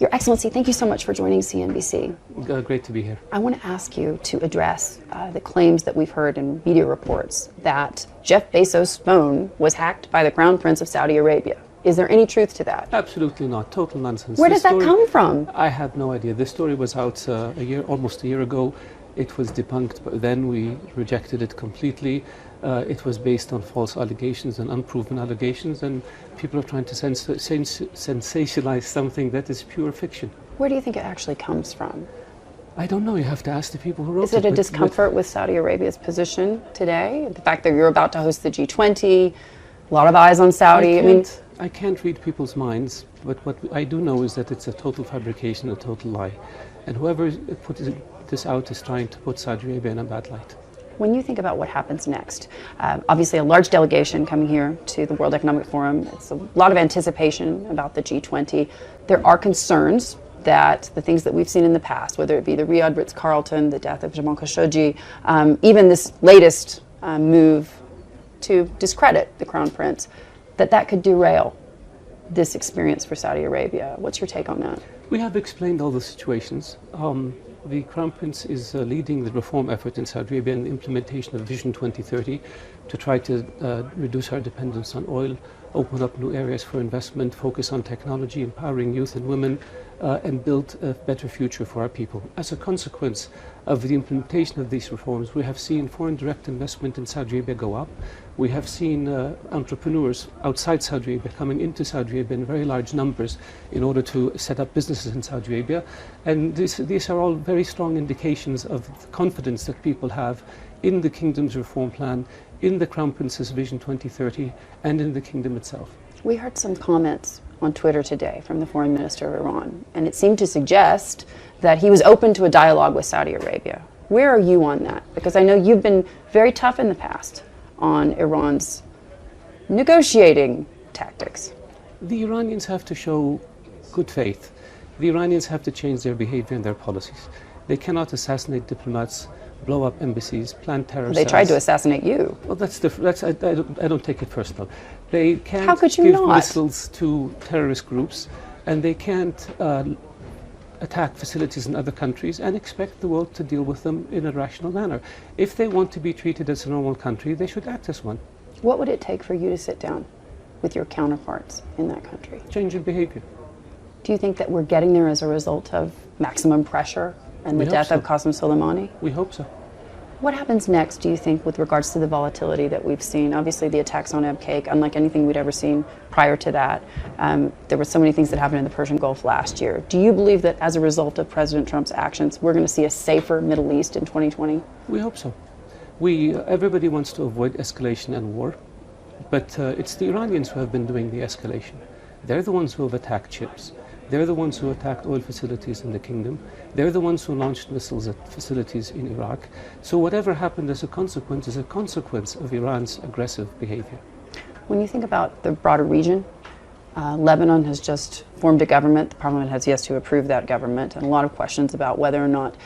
Your Excellency, thank you so much for joining CNBC. Great to be here. I want to ask you to address the claims that we've heard in media reports that Jeff Bezos' phone was hacked by the Crown Prince of Saudi Arabia. Is there any truth to that? Absolutely not. Total nonsense. Where does that come from? I have no idea. This story was out almost a year ago. It was debunked, but then we rejected it completely. It was based on false allegations and unproven allegations, and people are trying to sensationalize something that is pure fiction. Where do you think it actually comes from? I don't know. You have to ask the people who wrote it. Is it a discomfort with Saudi Arabia's position today? The fact that you're about to host the G20, a lot of eyes on Saudi. I can't read people's minds, but what I do know is that it's a total fabrication, a total lie. And whoever put this out is trying to put Saudi Arabia in a bad light. When you think about what happens next, obviously a large delegation coming here to the World Economic Forum, it's a lot of anticipation about the G20. There are concerns that the things that we've seen in the past, whether it be the Riyadh Ritz-Carlton, the death of Jamal Khashoggi, even this latest move to discredit the Crown Prince, that could derail this experience for Saudi Arabia. What's your take on that? We have explained all the situations. The Crown Prince is leading the reform effort in Saudi Arabia and the implementation of Vision 2030 to try to reduce our dependence on oil, open up new areas for investment, focus on technology, empowering youth and women, and build a better future for our people. As a consequence of the implementation of these reforms, we have seen foreign direct investment in Saudi Arabia go up. We have seen entrepreneurs outside Saudi Arabia coming into Saudi Arabia in very large numbers in order to set up businesses in Saudi Arabia. And these are all very strong indications of the confidence that people have in the kingdom's reform plan, in the Crown Prince's Vision 2030, and in the kingdom itself. We heard some comments on Twitter today from the foreign minister of Iran, and it seemed to suggest that he was open to a dialogue with Saudi Arabia. Where are you on that? Because I know you've been very tough in the past on Iran's negotiating tactics. The Iranians have to show good faith. The Iranians have to change their behavior and their policies. They cannot assassinate diplomats, blow up embassies, plan terror cells. They tried to assassinate you. Well, that's different. I don't take it personal. They can't How could you give not? missiles to terrorist groups, and they can't attack facilities in other countries and expect the world to deal with them in a rational manner. If they want to be treated as a normal country, they should act as one. What would it take for you to sit down with your counterparts in that country? Change in behavior. Do you think that we're getting there as a result of maximum pressure and the death of Qasem Soleimani? We hope so. What happens next, do you think, with regards to the volatility that we've seen? Obviously, the attacks on Abqaiq, unlike anything we'd ever seen prior to that. There were so many things that happened in the Persian Gulf last year. Do you believe that as a result of President Trump's actions, we're going to see a safer Middle East in 2020? We hope so. Everybody wants to avoid escalation and war, but it's the Iranians who have been doing the escalation. They're the ones who have attacked ships. They're the ones who attacked oil facilities in the kingdom. They're the ones who launched missiles at facilities in Iraq. So whatever happened as a consequence is a consequence of Iran's aggressive behavior. When you think about the broader region, Lebanon has just formed a government. The parliament has yet to approve that government, and a lot of questions about whether or not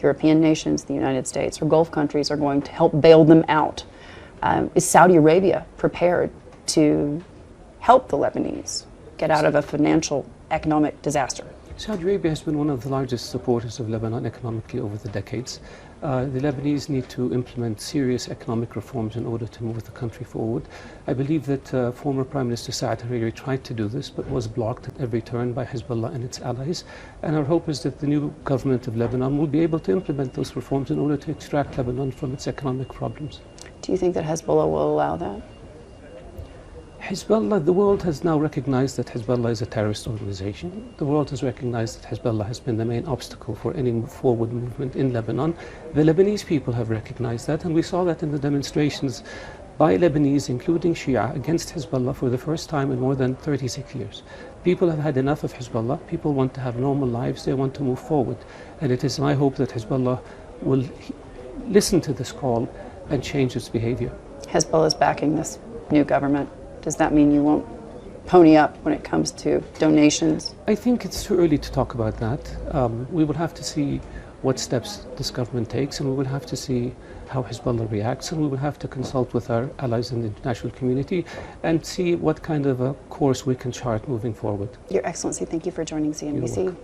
European nations, the United States, or Gulf countries are going to help bail them out. Is Saudi Arabia prepared to help the Lebanese get out of a financial, economic disaster? Saudi Arabia has been one of the largest supporters of Lebanon economically over the decades. The Lebanese need to implement serious economic reforms in order to move the country forward. I believe that former Prime Minister Saad Hariri tried to do this, but was blocked at every turn by Hezbollah and its allies. And our hope is that the new government of Lebanon will be able to implement those reforms in order to extract Lebanon from its economic problems. Do you think that Hezbollah will allow that? Hezbollah, the world has now recognized that Hezbollah is a terrorist organization. The world has recognized that Hezbollah has been the main obstacle for any forward movement in Lebanon. The Lebanese people have recognized that, and we saw that in the demonstrations by Lebanese, including Shia, against Hezbollah for the first time in more than 36 years. People have had enough of Hezbollah. People want to have normal lives. They want to move forward. And it is my hope that Hezbollah will listen to this call and change its behavior. Hezbollah is backing this new government. Does that mean you won't pony up when it comes to donations? I think it's too early to talk about that. We will have to see what steps this government takes, and we will have to see how Hezbollah reacts, and we will have to consult with our allies in the international community and see what kind of a course we can chart moving forward. Your Excellency, thank you for joining CNBC.